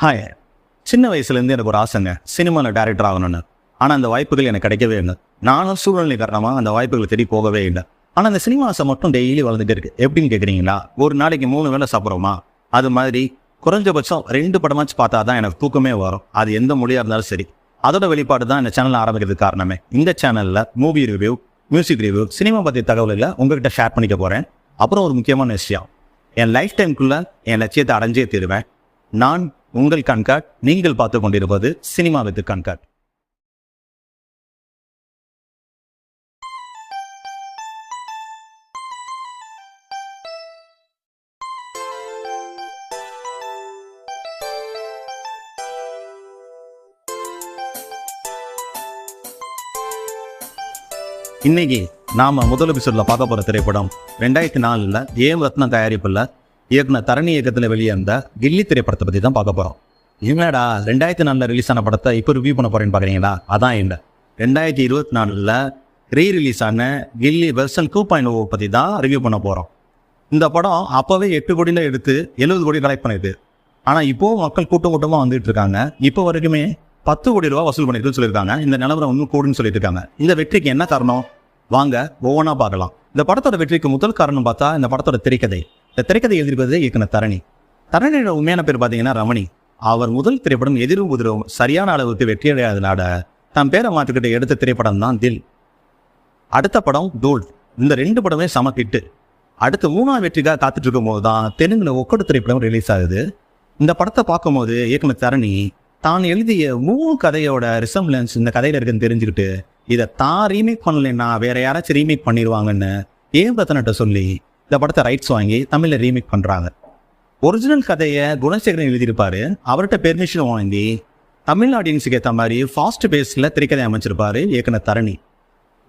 Hi. சின்ன வயசுலேருந்து எனக்கு ஒரு ஆசைங்க, சினிமாவில் டைரக்டர் ஆகணும்னு. ஆனால் அந்த வாய்ப்புகள் எனக்கு கிடைக்கவே இல்லை. நானும் சூழ்நிலை காரணமாக அந்த வாய்ப்புகளை தேடி போகவே இல்லை. ஆனால் அந்த சினிமா ஆசை மட்டும் டெய்லி வளர்ந்துட்டு இருக்கு. எப்படின்னு கேட்குறீங்களா? ஒரு நாளைக்கு 3 வேளை சாப்பிட்றோமா, அது மாதிரி குறைஞ்சபட்சம் 2 படமாச்சும் பார்த்தா தான் எனக்கு தூக்கமே வரும். அது எந்த மொழியாக இருந்தாலும் சரி. அதோட வெளிப்பாடு தான் இந்த சேனல் ஆரம்பிக்கிறதுக்கு காரணமே. இந்த சேனலில் movie review, music review, cinema பற்றிய தகவல்களை உங்ககிட்ட ஷேர் பண்ணிக்க போகிறேன். அப்புறம் ஒரு முக்கியமான விஷயம், என் லைஃப் டைம்குள்ளே என் லட்சியத்தை அடைஞ்சே தீருவேன். நான் உங்கள் கண்காட், நீங்கள் பார்த்து கொண்டிருப்பது சினிமா வித் கண்காட். இன்னைக்கு நாம முதல் எபிசோட்ல பார்க்க போற திரைப்படம் 2004 ஏம் ரத்னம் தயாரிப்புல இயக்குனர் தரணி இயக்கத்தில் வெளியிருந்த கில்லி திரைப்படத்தை பற்றி தான் பார்க்க போகிறோம். என்னடா 2004 ரிலீஸ் ஆன படத்தை இப்போ ரிவ்யூ பண்ண போறேன்னு பார்க்குறீங்களா? அதான் இல்லை, 2024 ரீ ரிலீஸ் ஆன கில்லி வெர்ஷன் 2.0 பற்றி தான் ரிவ்யூ பண்ண போகிறோம். இந்த படம் அப்போவே 8 கோடியில் எடுத்து 70 கோடி கலெக்ட் பண்ணிது. ஆனால் இப்போது மக்கள் கூட்டமாக வந்துட்டு இருக்காங்க. இப்போ வரைக்குமே 10 கோடி ரூபா வசூல் பண்ணிட்டுன்னு சொல்லியிருக்காங்க. இந்த நிலவரம் இன்னும் கூடுன்னு சொல்லிட்டு இருக்காங்க. இந்த வெற்றிக்கு என்ன காரணம்? வாங்க ஒவ்வொன்றா பார்க்கலாம். இந்த படத்தோட வெற்றிக்கு முதல் காரணம் பார்த்தா இந்த படத்தோட திரைக்கதை. இந்த திரைக்கதை எழுதியிருப்பது இயக்குனர் தரணி. தரணியோட உண்மையான பேர் பார்த்தீங்கன்னா ரமணி. அவர் முதல் திரைப்படம் எதிரும் உதிரும் சரியான அளவுக்கு வெற்றி அடையாதனால தன் பேரை மாற்றிக்கிட்டு எடுத்த திரைப்படம் தான் தில். அடுத்த படம் தூள். இந்த 2 படமே சம ஹிட்டு. அடுத்து 3ஆம் வெற்றிக்காக காத்துட்டு இருக்கும் போது தான் தெலுங்குல ஒக்கடு திரைப்படம் ரிலீஸ் ஆகுது. இந்த படத்தை பார்க்கும்போது இயக்குனர் தரணி தான் எழுதிய 3 கதையோட ரிசம்பிளன்ஸ் இந்த கதையில இருக்குன்னு தெரிஞ்சுக்கிட்டு இதை தான் ரீமேக் பண்ணலைன்னா வேற யாராச்சும் ரீமேக் பண்ணிடுவாங்கன்னு ஏம் ரத்னட்ட சொல்லி இந்த படத்தை ரைட்ஸ் வாங்கி தமிழில் ரீமேக் பண்ணுறாங்க. ஒரிஜினல் கதையை குணசேகரன் எழுதியிருப்பாரு. அவர்கிட்ட பெர்மிஷன் வாங்கி தமிழ் ஆடியன்ஸுக்கு ஏற்ற மாதிரி ஃபாஸ்ட் பேஸில் திரைக்கதை அமைச்சிருப்பாரு இயக்குனர் தரணி.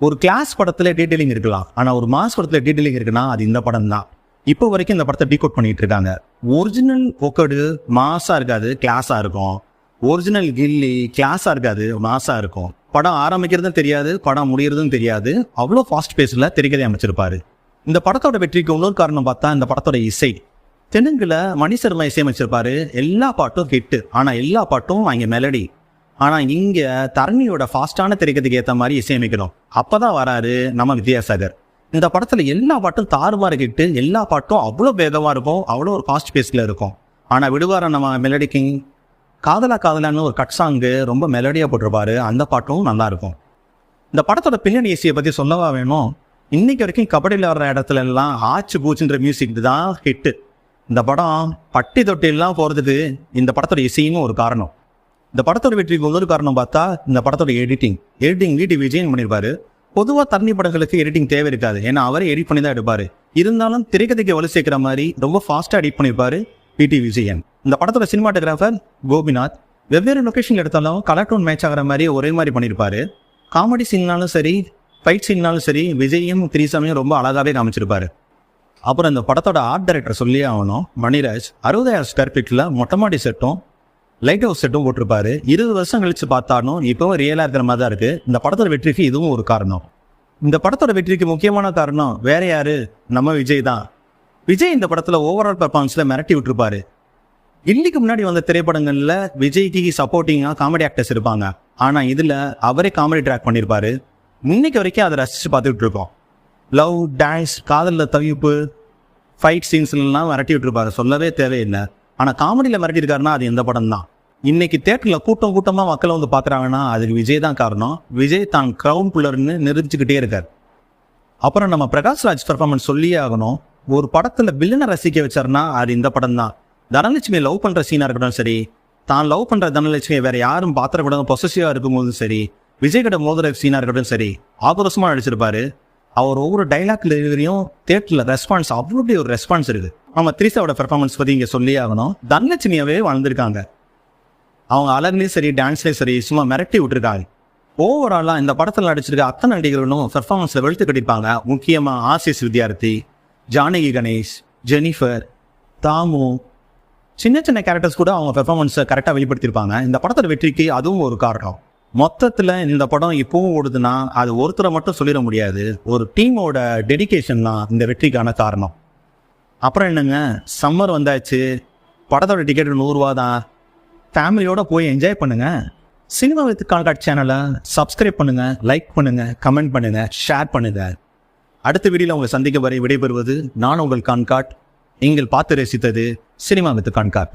ஒரு கிளாஸ் படத்தில் டீட்டெயிலிங் இருக்கலாம், ஆனால் ஒரு மாஸ் படத்தில் டீட்டெயிலிங் இருக்குன்னா அது இந்த படம் தான். இப்போ வரைக்கும் இந்த படத்தை டீகோட் பண்ணிட்டு இருக்காங்க. ஒரிஜினல் ஒக்கடு மாஸாக இருக்காது, கிளாஸாக இருக்கும். ஒரிஜினல் கில்லி கிளாஸாக இருக்காது, மாஸாக இருக்கும். படம் ஆரம்பிக்கிறதும் தெரியாது, படம் முடிகிறதும் தெரியாது. அவ்வளோ ஃபாஸ்ட் பேஸில் திரைக்கதை அமைச்சிருப்பாரு. இந்த படத்தோட வெற்றிக்கு இன்னொரு காரணம் பார்த்தா இந்த படத்தோட இசை. தெலுங்குல மணி சர்மா இசையமைச்சிருப்பாரு. எல்லா பாட்டும் ஹிட்டு, ஆனால் எல்லா பாட்டும் அங்கே மெலடி. ஆனால் இங்கே தரணியோட ஃபாஸ்டான திரைக்கதைக்கு ஏற்ற மாதிரி இசையமைக்கணும். அப்போதான் வராரு நம்ம வித்யாசாகர். இந்த படத்தில் எல்லா பாட்டும் தாறுமாறு ஹிட்டு, எல்லா பாட்டும் அவ்வளோ வேகமாக இருக்கும், அவ்வளோ ஒரு ஃபாஸ்ட் பேஸில் இருக்கும். ஆனால் விடுவார நம்ம மெலடி கிங் காதலா காதலான்னு ஒரு கட் சாங்கு ரொம்ப மெலடியாக போட்டிருப்பாரு. அந்த பாட்டும் நல்லா இருக்கும். இந்த படத்தோட பின்னணி இசையை பற்றி சொல்லவா வேணும்? இன்னைக்கு வரைக்கும் கபடியில் வர்ற இடத்துல எல்லாம் ஆச்சு பூச்சுன்ற மியூசிக் தான் ஹிட்டு. இந்த படம் பட்டி தொட்டிலாம் போகிறதுக்கு இந்த படத்தோட இசையும் ஒரு காரணம். இந்த படத்தோட வெற்றிக்கு இன்னொரு காரணம் பார்த்தா இந்த படத்தோட எடிட்டிங் வீட்டு விஜயன் பண்ணியிருப்பாரு. பொதுவாக தண்ணி படங்களுக்கு எடிட்டிங் தேவை இருக்காது, ஏன்னா அவரே எடிட் பண்ணி தான் எடுப்பாரு. இருந்தாலும் திரைக்கதைக்கு வலு சேர்க்கிற மாதிரி ரொம்ப ஃபாஸ்ட்டாக எடிட் பண்ணியிருப்பாரு பிடி விஜயன். இந்த படத்தோட சினிமாட்டோகிராஃபர் கோபிநாத். வெவ்வேறு லொக்கேஷன் எடுத்தாலும் கலர் டோன் மேட்ச் ஆகிற மாதிரி ஒரே மாதிரி பண்ணியிருப்பாரு. காமெடி சீன்னாலும் சரி, ஃபைட் சீன்னாலும் சரி, விஜயும் திரிசாமியும் ரொம்ப அழகாகவே காமிச்சிருப்பாரு. அப்புறம் இந்த படத்தோட ஆர்ட் டைரக்டர் சொல்லியே ஆகணும், மணிராஜ். 60,000 ஸ்கொயர் ஃபீட்டில் மொட்டமாடி செட்டும் லைட் ஹவுஸ் செட்டும் போட்டிருப்பாரு. 20 வருஷம் கழிச்சு பார்த்தாலும் இப்போவும் ரியலாக இருக்கிற மாதிரி தான் இருக்குது. இந்த படத்தோட வெற்றிக்கு இதுவும் ஒரு காரணம். இந்த படத்தோட வெற்றிக்கு முக்கியமான காரணம் வேற யாரு? நம்ம விஜய் தான். விஜய் இந்த படத்தில் ஓவரால் பெர்ஃபார்மன்ஸில் மிரட்டி விட்டுருப்பாரு. இன்னைக்கு முன்னாடி வந்த திரைப்படங்களில் விஜய்க்கு சப்போர்ட்டிங்காக காமெடி ஆக்டர்ஸ் இருப்பாங்க, ஆனால் இதில் அவரே காமெடி ட்ராக் பண்ணியிருப்பாரு. இன்னைக்கு வரைக்கும் அதை ரசித்து பார்த்துக்கிட்டு இருக்கோம். லவ், டான்ஸ், காதலில் தவிப்பு, ஃபைட் சீன்ஸ்லாம் மிரட்டி விட்டுருப்பாரு, சொல்லவே தேவையில்லை. ஆனால் காமெடியில் மிரட்டியிருக்காருன்னா அது எந்த படம் தான். இன்னைக்கு தேட்டரில் கூட்டமாக மக்களை வந்து பார்க்குறாங்கன்னா அதுக்கு விஜய் தான் காரணம். விஜய் தான் க்ரௌன் புல்லர்னு நிரூபிச்சுக்கிட்டே இருக்கார். அப்புறம் நம்ம பிரகாஷ்ராஜ் பெர்ஃபார்மன்ஸ் சொல்லியே ஆகணும். ஒரு படத்தில் வில்லனை ரசிக்க வச்சாருன்னா அது இந்த படம் தான். தனலட்சுமியை லவ் பண்ணுற சீனாக இருக்கட்டும் சரி, தான் லவ் பண்ணுற தனலட்சுமியை வேறு யாரும் பாத்திரக்கூடாது பொசசிவாக இருக்கும்போதும் சரி, விஜய் கிட்ட மோதிர சீனாக இருக்கட்டும் சரி, ஆக்ரோஷமாக நடிச்சிருப்பாரு. அவர் ஒவ்வொரு டைலாக் டெலிவரியும் தேட்டரில் ரெஸ்பான்ஸ் அவ்வளோ ஒரு ரெஸ்பான்ஸ் இருக்குது. நம்ம திரிசாவோட பெர்ஃபார்மன்ஸ் பற்றி இங்கே சொல்லி ஆகணும். தனலட்சுமியாவே வாழ்ந்திருக்காங்க. அவங்க அழகுலேயும் சரி, டான்ஸ்லேயும் சரி, சும்மா மிரட்டி விட்டுருக்காங்க. ஓவராலாக இந்த படத்தில் நடிச்சிருக்க அத்தனை நடிகர்களும் பெர்ஃபார்மன்ஸில் வெளுத்து கட்டியிருப்பாங்க. முக்கியமாக ஆசிஸ் வித்யார்த்தி, ஜானகி கணேஷ், ஜெனிஃபர், தாமு, சின்ன கேரக்டர்ஸ் கூட அவங்க பெர்ஃபார்மன்ஸை கரெக்டாக வெளிப்படுத்தியிருப்பாங்க. இந்த படத்தோட வெற்றிக்கு அதுவும் ஒரு காரணம். மொத்தத்தில் இந்த படம் இப்பவும் ஓடுதுன்னா அது ஒருத்தரை மட்டும் சொல்லிட முடியாது, ஒரு டீமோட டெடிகேஷன் தான் இந்த வெற்றிக்கான காரணம். அப்புறம் என்னங்க, சம்மர் வந்தாச்சு, படத்தோட டிக்கெட் 100 ரூபா தான். ஃபேமிலியோட போய் என்ஜாய் பண்ணுங்க. சினிமா வித் கான்காட் சேனலை சப்ஸ்கிரைப் பண்ணுங்க, லைக் பண்ணுங்க, கமெண்ட் பண்ணுங்க, ஷேர் பண்ணுங்க. அடுத்த வீடியோவில் உங்களை சந்திக்க வரை விடைபெறுவது நான் உங்கள் கான்காட். நீங்கள் பார்த்து ரசித்தது சினிமா வித் கான்காட்.